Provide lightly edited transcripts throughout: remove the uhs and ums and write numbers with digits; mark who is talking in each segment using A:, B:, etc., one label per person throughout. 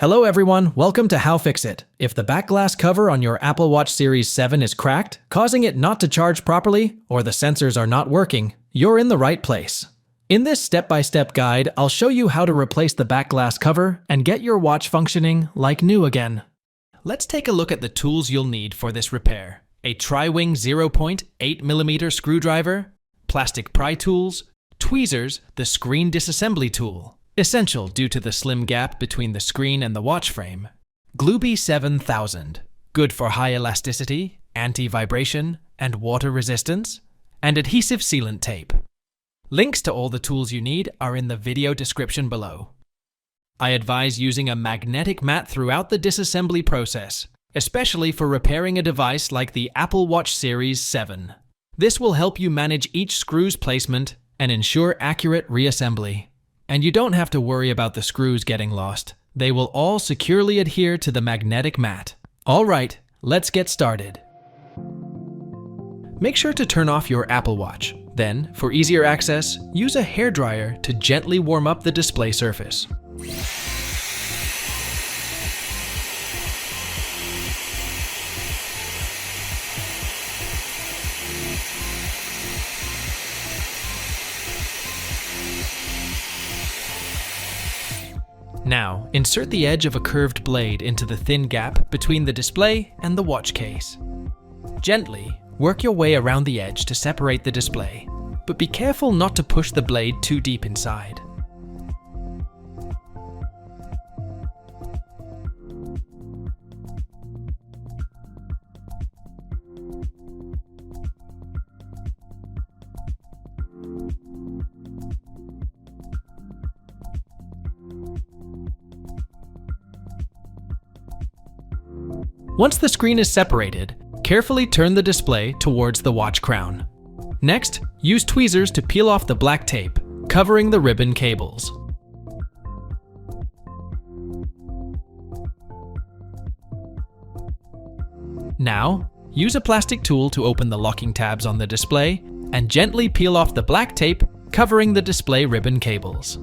A: Hello everyone, welcome to How Fix It. If the back glass cover on your Apple Watch Series 7 is cracked, causing it not to charge properly, or the sensors are not working, you're in the right place. In this step-by-step guide, I'll show you how to replace the back glass cover and get your watch functioning like new again. Let's take a look at the tools you'll need for this repair. A Tri-Wing 0.8mm screwdriver, plastic pry tools, tweezers, the screen disassembly tool. Essential due to the slim gap between the screen and the watch frame. Glooby 7000, good for high elasticity, anti-vibration, and water resistance, and adhesive sealant tape. Links to all the tools you need are in the video description below. I advise using a magnetic mat throughout the disassembly process, especially for repairing a device like the Apple Watch Series 7. This will help you manage each screw's placement and ensure accurate reassembly. And you don't have to worry about the screws getting lost. They will all securely adhere to the magnetic mat. All right, let's get started. Make sure to turn off your Apple Watch. Then, for easier access, use a hairdryer to gently warm up the display surface. Now, insert the edge of a curved blade into the thin gap between the display and the watch case. Gently, work your way around the edge to separate the display, but be careful not to push the blade too deep inside. Once the screen is separated, carefully turn the display towards the watch crown. Next, use tweezers to peel off the black tape, covering the ribbon cables. Now, use a plastic tool to open the locking tabs on the display and gently peel off the black tape covering the display ribbon cables.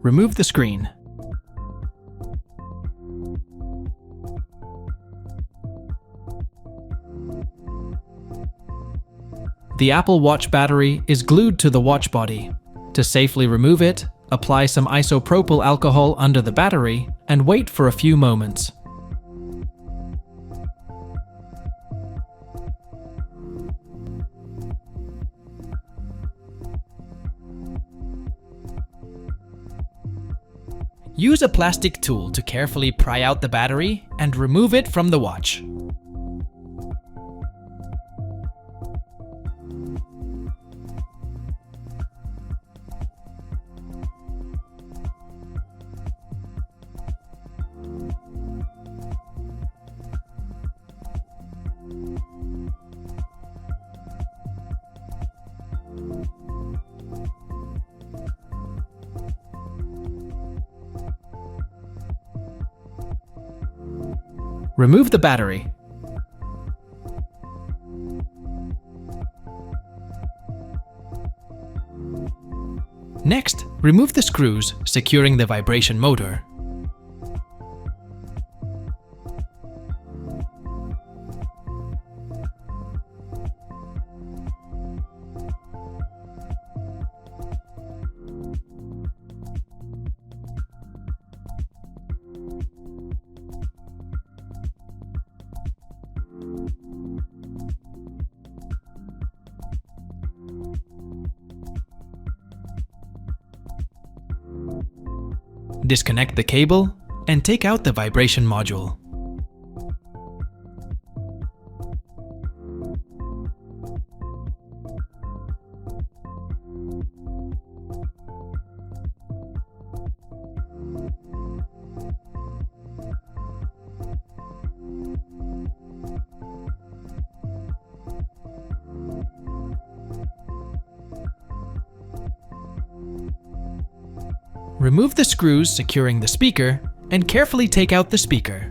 A: Remove the screen. The Apple Watch battery is glued to the watch body. To safely remove it, apply some isopropyl alcohol under the battery and wait for a few moments. Use a plastic tool to carefully pry out the battery and remove it from the watch. Remove the battery. Next, remove the screws securing the vibration motor. Disconnect the cable and take out the vibration module. Remove the screws securing the speaker and carefully take out the speaker.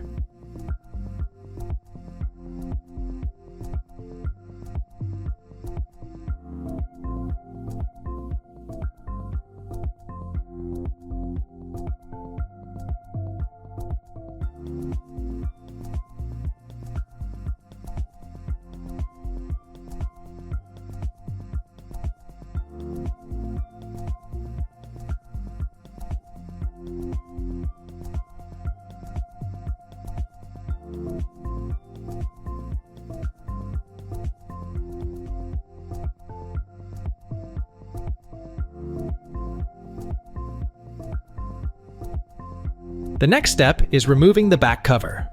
A: The next step is removing the back cover.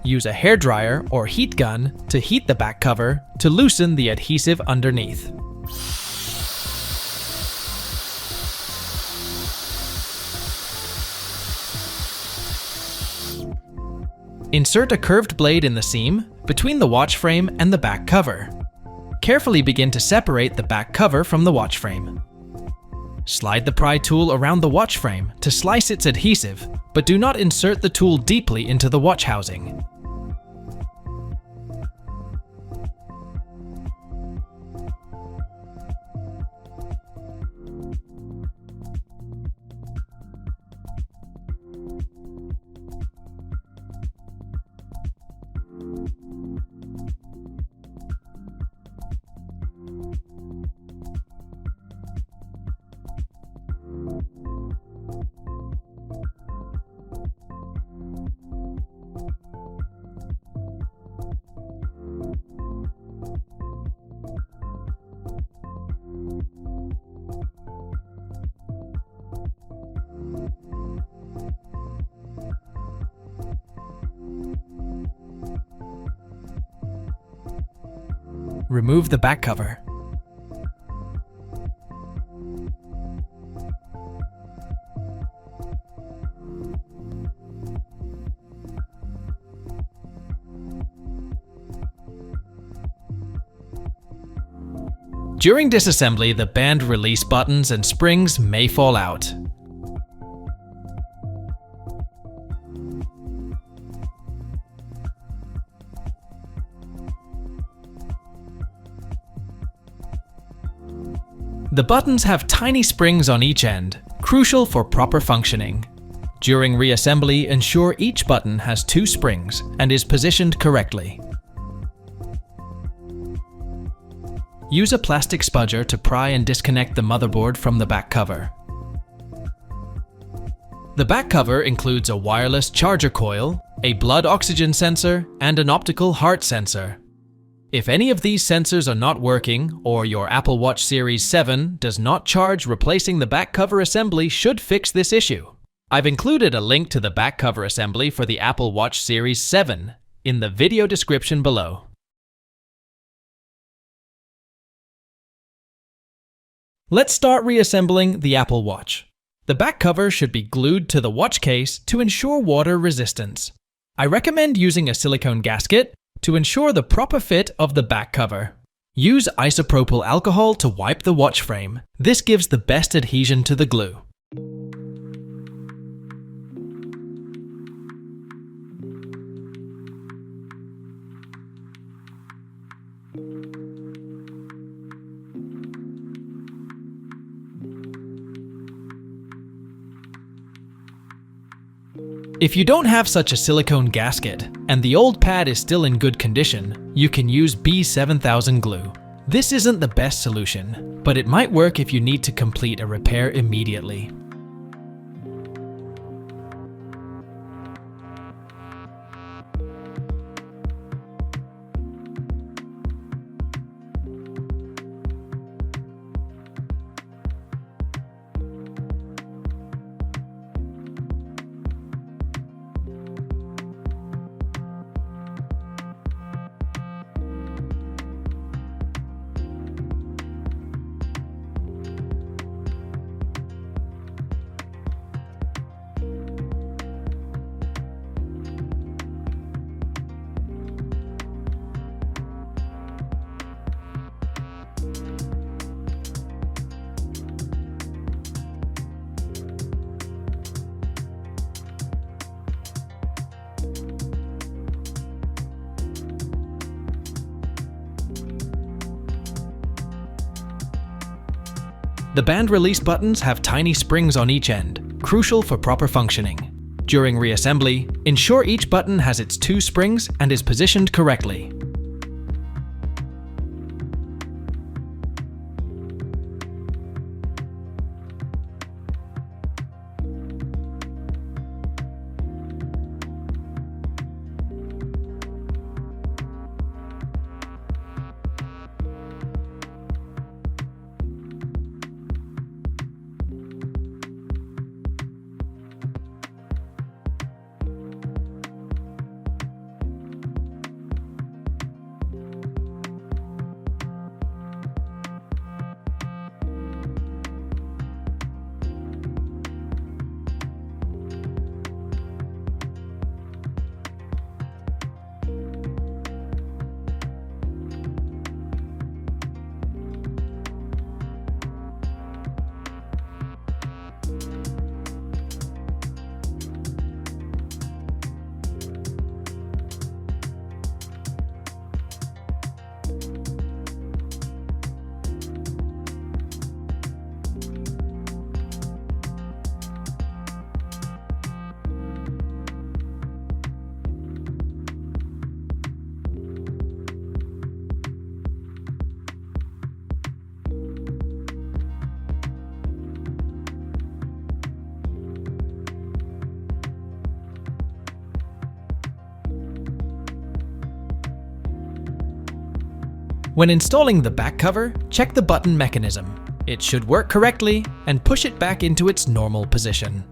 A: Use a hairdryer or heat gun to heat the back cover to loosen the adhesive underneath. Insert a curved blade in the seam between the watch frame and the back cover. Carefully begin to separate the back cover from the watch frame. Slide the pry tool around the watch frame to slice its adhesive, but do not insert the tool deeply into the watch housing. Remove the back cover. During disassembly, the band release buttons and springs may fall out. The buttons have tiny springs on each end, crucial for proper functioning. During reassembly, ensure each button has 2 springs and is positioned correctly. Use a plastic spudger to pry and disconnect the motherboard from the back cover. The back cover includes a wireless charger coil, a blood oxygen sensor, and an optical heart sensor. If any of these sensors are not working, or your Apple Watch Series 7 does not charge, replacing the back cover assembly should fix this issue. I've included a link to the back cover assembly for the Apple Watch Series 7 in the video description below. Let's start reassembling the Apple Watch. The back cover should be glued to the watch case to ensure water resistance. I recommend using a silicone gasket to ensure the proper fit of the back cover. Use isopropyl alcohol to wipe the watch frame. This gives the best adhesion to the glue. If you don't have such a silicone gasket, and the old pad is still in good condition, you can use B7000 glue. This isn't the best solution, but it might work if you need to complete a repair immediately. The band release buttons have tiny springs on each end, crucial for proper functioning. During reassembly, ensure each button has its 2 springs and is positioned correctly. When installing the back cover, check the button mechanism. It should work correctly and push it back into its normal position.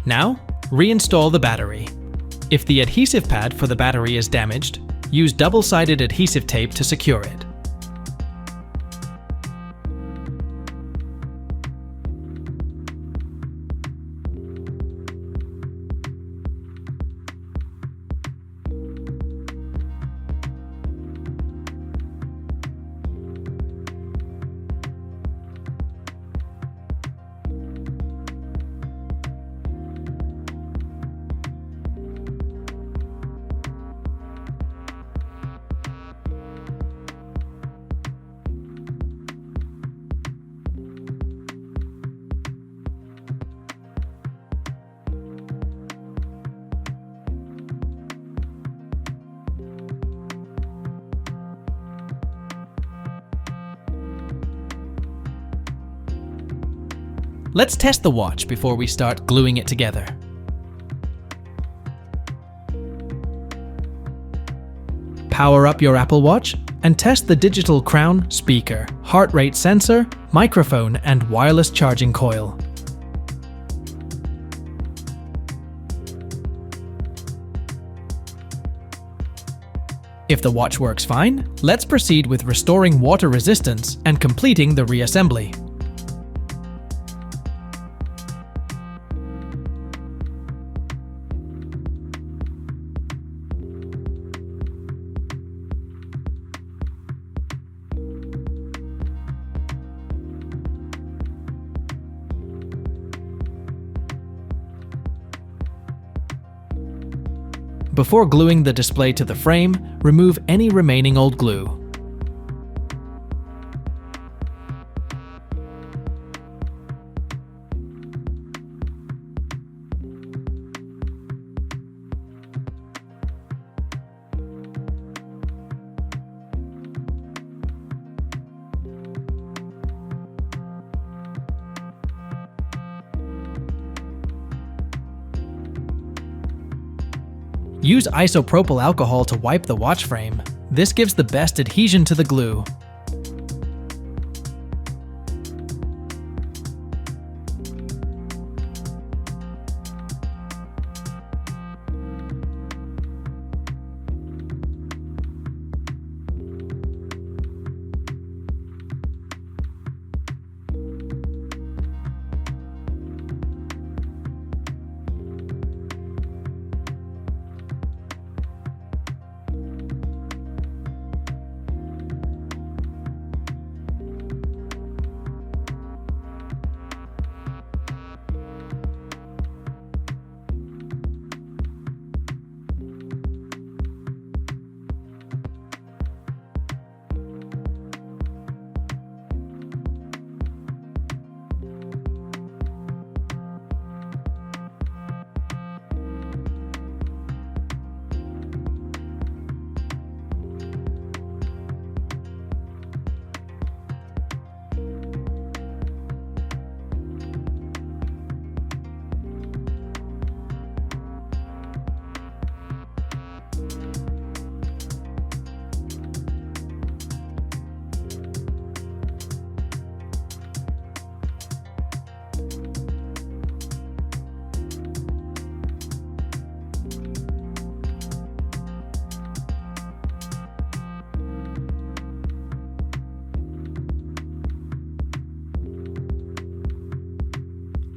A: Now, reinstall the battery. If the adhesive pad for the battery is damaged, use double-sided adhesive tape to secure it. Let's test the watch before we start gluing it together. Power up your Apple Watch and test the digital crown, speaker, heart rate sensor, microphone, and wireless charging coil. If the watch works fine, let's proceed with restoring water resistance and completing the reassembly. Before gluing the display to the frame, remove any remaining old glue. Use isopropyl alcohol to wipe the watch frame. This gives the best adhesion to the glue.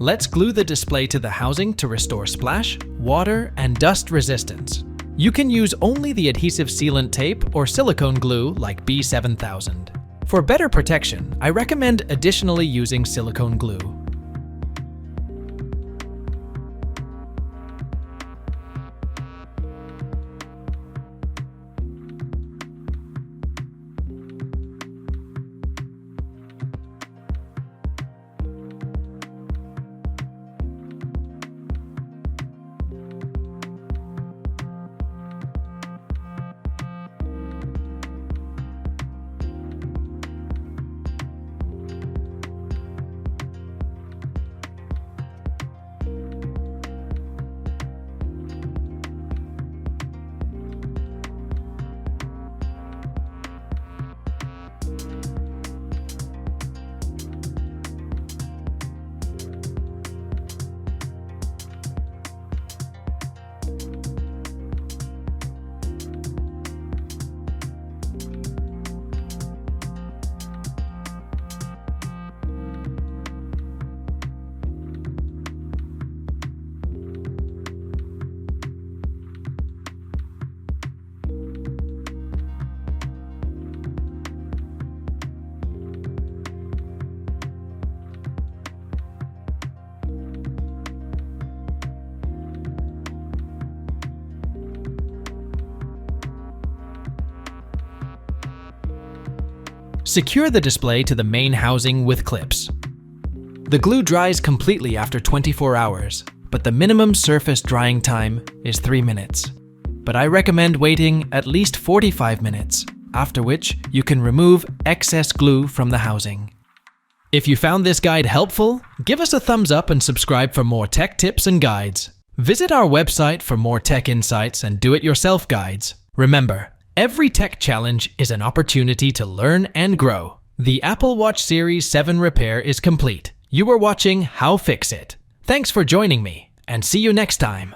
A: Let's glue the display to the housing to restore splash, water, and dust resistance. You can use only the adhesive sealant tape or silicone glue like B7000. For better protection, I recommend additionally using silicone glue. Secure the display to the main housing with clips. The glue dries completely after 24 hours, but the minimum surface drying time is 3 minutes. But I recommend waiting at least 45 minutes, after which you can remove excess glue from the housing. If you found this guide helpful, give us a thumbs up and subscribe for more tech tips and guides. Visit our website for more tech insights and do-it-yourself guides. Remember, every tech challenge is an opportunity to learn and grow. The Apple Watch Series 7 repair is complete. You are watching How Fix It. Thanks for joining me, and see you next time.